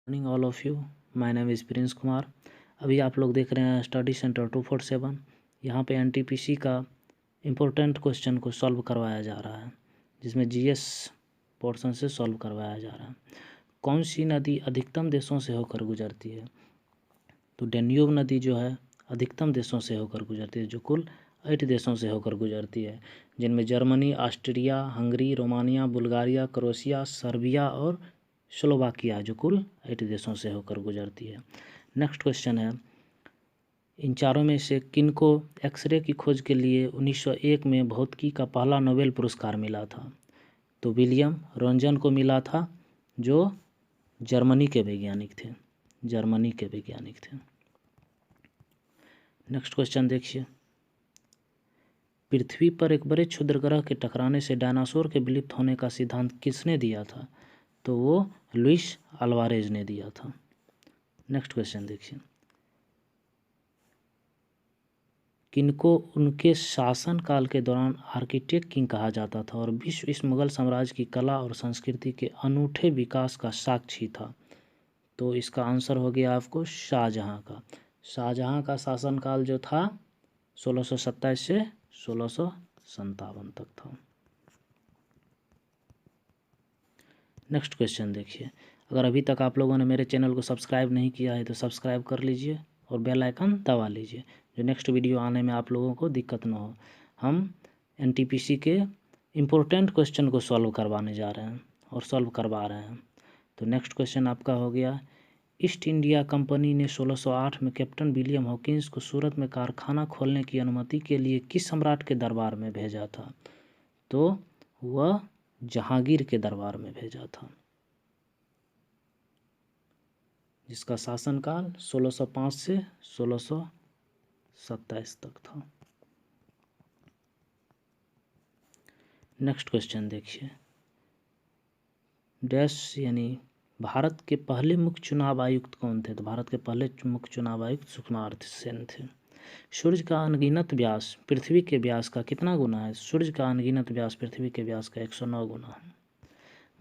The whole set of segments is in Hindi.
Morning all of you. My name is Prince Kumar. अभी आप लोग देख रहे हैं स्टडी सेंटर 247। यहाँ पे एनटीपीसी का इम्पोर्टेंट क्वेश्चन को सॉल्व करवाया जा रहा है, जिसमें जीएस पोर्शन से सॉल्व करवाया जा रहा है। कौन सी नदी अधिकतम देशों से होकर गुजरती है? तो डेन्यूब नदी जो है अधिकतम देशों से होकर गुजरती है, जो कुल 8 देशों से होकर गुजरती है, जिनमें Germany, Austria, Hungary, Romania, Bulgaria, Croatia, Serbia और स्लोवाकिया, जो कुल 8 देशों से होकर गुजरती है। नेक्स्ट क्वेश्चन है, इन चारों में से किनको एक्सरे की खोज के लिए 1901 में भौतिकी का पहला नोबेल पुरस्कार मिला था? तो विलियम रोंजन को मिला था, जो जर्मनी के वैज्ञानिक थे। नेक्स्ट क्वेश्चन देखिए, पृथ्वी पर एक बड़े क्षुद्र ग्रह के टकराने से डायनासोर के विलुप्त होने का सिद्धांत किसने दिया था? तो वो लुइस अल्वारेज ने दिया था। नेक्स्ट क्वेश्चन देखिए, किनको उनके शासनकाल के दौरान आर्किटेक्ट किंग कहा जाता था और विश्व इस मुगल साम्राज्य की कला और संस्कृति के अनूठे विकास का साक्षी था? तो इसका आंसर हो गया आपको शाहजहां का। शाहजहां का शासनकाल जो था 1627 से 1657 तक था। नेक्स्ट क्वेश्चन देखिए, अगर अभी तक आप लोगों ने मेरे चैनल को सब्सक्राइब नहीं किया है तो सब्सक्राइब कर लीजिए और बेल आइकन दबा लीजिए, जो नेक्स्ट वीडियो आने में आप लोगों को दिक्कत ना हो। हम एनटीपीसी के इम्पोर्टेंट क्वेश्चन को सॉल्व करवाने जा रहे हैं और सॉल्व करवा रहे हैं। तो नेक्स्ट क्वेश्चन आपका हो गया, ईस्ट इंडिया कंपनी ने 1608 में कैप्टन विलियम हॉकिंस को सूरत में कारखाना खोलने की अनुमति के लिए किस सम्राट के दरबार में भेजा था? तो वह जहांगीर के दरबार में भेजा था, जिसका शासनकाल 1605 से 1627 तक था। नेक्स्ट क्वेश्चन देखिए, डैश यानी भारत के पहले मुख्य चुनाव आयुक्त कौन थे? तो भारत के पहले मुख्य चुनाव आयुक्त सुकुमार सेन थे। सूर्य का अनगिनत व्यास पृथ्वी के व्यास का कितना गुना है? सूर्य का अनगिनत व्यास पृथ्वी के व्यास का 109 गुना है।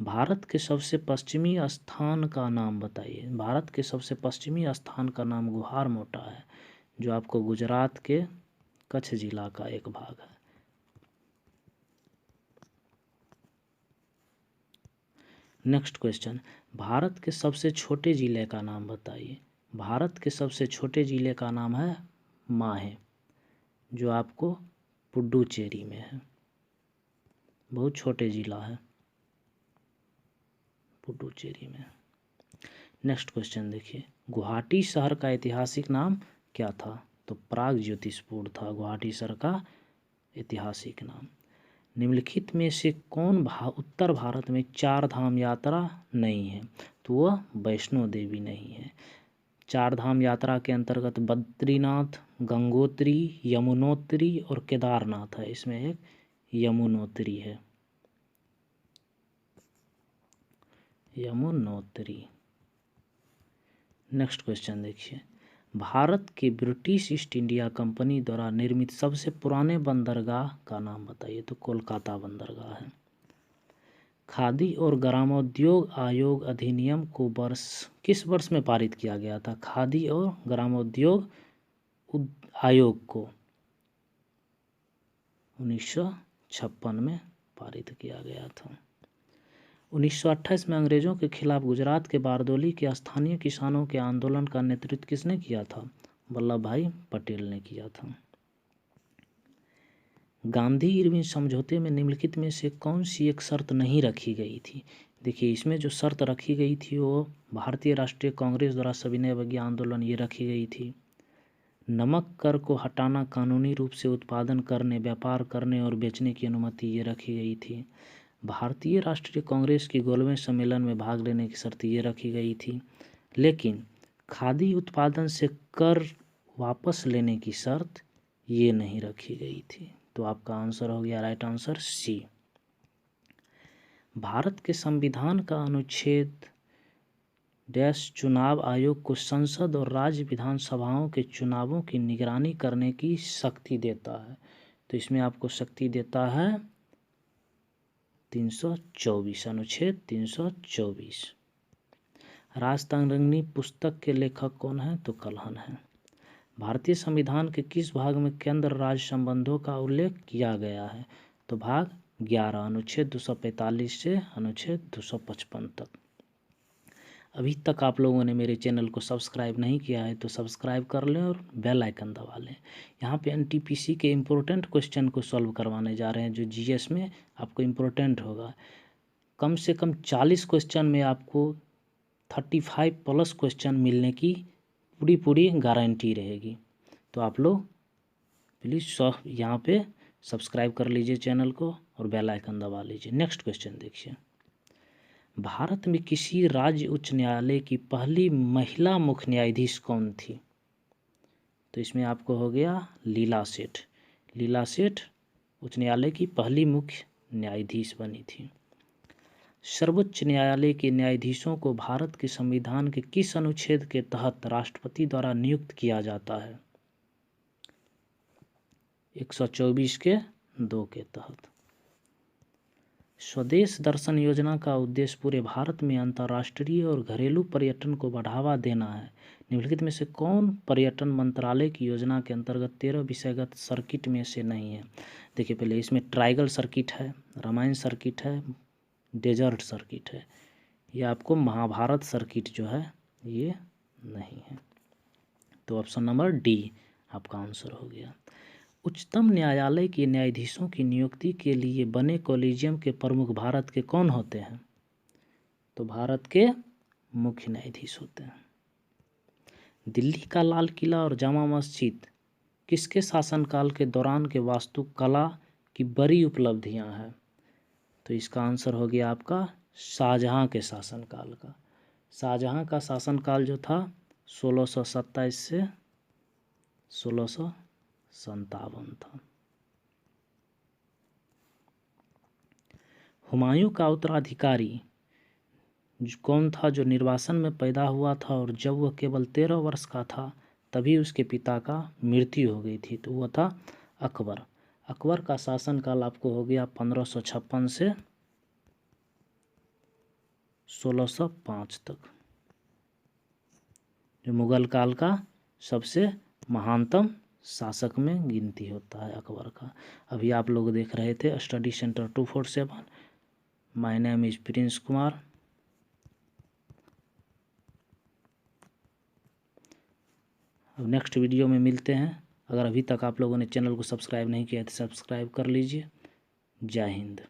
भारत के सबसे पश्चिमी स्थान का नाम बताइए। भारत के सबसे पश्चिमी स्थान का नाम गुहार मोटा है, जो आपको गुजरात के कच्छ जिला का एक भाग है। नेक्स्ट क्वेश्चन, भारत के सबसे छोटे जिले का नाम बताइए। भारत के सबसे छोटे जिले का नाम है माहे, जो आपको पुडुचेरी में है। बहुत छोटे जिला है पुडुचेरी में। नेक्स्ट क्वेश्चन देखिए, गुवाहाटी शहर का ऐतिहासिक नाम क्या था? तो प्राग ज्योतिषपुर था गुवाहाटी शहर का ऐतिहासिक नाम। निम्नलिखित में से कौन उत्तर भारत में 4 धाम यात्रा नहीं है? तो वह वैष्णो देवी नहीं है। 4 धाम यात्रा के अंतर्गत बद्रीनाथ, गंगोत्री, यमुनोत्री और केदारनाथ है। इसमें एक यमुनोत्री है, यमुनोत्री। नेक्स्ट क्वेश्चन देखिए, भारत के ब्रिटिश ईस्ट इंडिया कंपनी द्वारा निर्मित सबसे पुराने बंदरगाह का नाम बताइए। तो कोलकाता बंदरगाह है। खादी और ग्रामोद्योग आयोग अधिनियम को किस वर्ष में पारित किया गया था? खादी और ग्रामोद्योग आयोग को 1956 में पारित किया गया था। 1928 में अंग्रेजों के खिलाफ गुजरात के बारदोली के स्थानीय किसानों के आंदोलन का नेतृत्व किसने किया था? वल्लभ भाई पटेल ने किया था। गांधी इरविन समझौते में निम्नलिखित में से कौन सी एक शर्त नहीं रखी गई थी? देखिए, इसमें जो शर्त रखी गई थी वो भारतीय राष्ट्रीय कांग्रेस द्वारा सविनय अवज्ञा आंदोलन ये रखी गई थी। नमक कर को हटाना, कानूनी रूप से उत्पादन करने, व्यापार करने और बेचने की अनुमति ये रखी गई थी। भारतीय राष्ट्रीय कांग्रेस की 11वें सम्मेलन में भाग लेने की शर्त ये रखी गई थी। लेकिन खादी उत्पादन से कर वापस लेने की शर्त ये नहीं रखी गई थी। तो आपका आंसर हो गया राइट आंसर सी। भारत के संविधान का अनुच्छेद डैश चुनाव आयोग को संसद और राज्य विधानसभाओं के चुनावों की निगरानी करने की शक्ति देता है। तो इसमें आपको शक्ति देता है 324, अनुच्छेद 324। राजतरंगिणी पुस्तक के लेखक कौन है? तो कल्हण है। भारतीय संविधान के किस भाग में केंद्र राज्य संबंधों का उल्लेख किया गया है? तो भाग 11, अनुच्छेद 245 से अनुच्छेद 255 तक। अभी तक आप लोगों ने मेरे चैनल को सब्सक्राइब नहीं किया है तो सब्सक्राइब कर लें और बेल आइकन दबा लें। यहाँ पे एनटीपीसी के इम्पोर्टेंट क्वेश्चन को सॉल्व करवाने जा रहे हैं जो जीएस में आपको इम्पोर्टेंट होगा। कम से कम 40 क्वेश्चन में आपको 35+ क्वेश्चन मिलने की पूरी गारंटी रहेगी। तो आप लोग प्लीज़ यहाँ पे सब्सक्राइब कर लीजिए चैनल को और बेल आइकन दबा लीजिए। नेक्स्ट क्वेश्चन देखिए, भारत में किसी राज्य उच्च न्यायालय की पहली महिला मुख्य न्यायाधीश कौन थी? तो इसमें आपको हो गया लीला सेठ। लीला सेठ उच्च न्यायालय की पहली मुख्य न्यायाधीश बनी थी। सर्वोच्च न्यायालय के न्यायाधीशों को भारत के संविधान के किस अनुच्छेद के तहत राष्ट्रपति द्वारा नियुक्त किया जाता है? 124 के 2 के तहत। स्वदेश दर्शन योजना का उद्देश्य पूरे भारत में अंतर्राष्ट्रीय और घरेलू पर्यटन को बढ़ावा देना है। निम्नलिखित में से कौन पर्यटन मंत्रालय की योजना के अंतर्गत 13 विषयगत सर्किट में से नहीं है? देखिए, पहले इसमें ट्राइगल सर्किट है, रामायण सर्किट है, डेजर्ट सर्किट है। ये आपको महाभारत सर्किट जो है ये नहीं है। तो ऑप्शन नंबर डी आपका आंसर हो गया। उच्चतम न्यायालय के न्यायाधीशों की नियुक्ति के लिए बने कॉलेजियम के प्रमुख भारत के कौन होते हैं? तो भारत के मुख्य न्यायाधीश होते हैं। दिल्ली का लाल किला और जामा मस्जिद किसके शासनकाल के दौरान के वास्तुकला की बड़ी उपलब्धियां हैं? तो इसका आंसर हो गया आपका शाहजहां के शासनकाल का। शाहजहां का शासनकाल जो था 1627 से 1657 था। हुमायूं का उत्तराधिकारी कौन था जो निर्वासन में पैदा हुआ था और जब वह केवल 13 वर्ष का था तभी उसके पिता का मृत्यु हो गई थी? तो वह था अकबर। अकबर का शासनकाल आपको हो गया 1556 से 1605 तक, जो मुगल काल का सबसे महानतम शासक में गिनती होता है अकबर का। अभी आप लोग देख रहे थे study centre 247। My name is Prince Kumar. अब नेक्स्ट वीडियो में मिलते हैं। अगर अभी तक आप लोगों ने चैनल को सब्सक्राइब नहीं किया है तो सब्सक्राइब कर लीजिए। जय हिंद।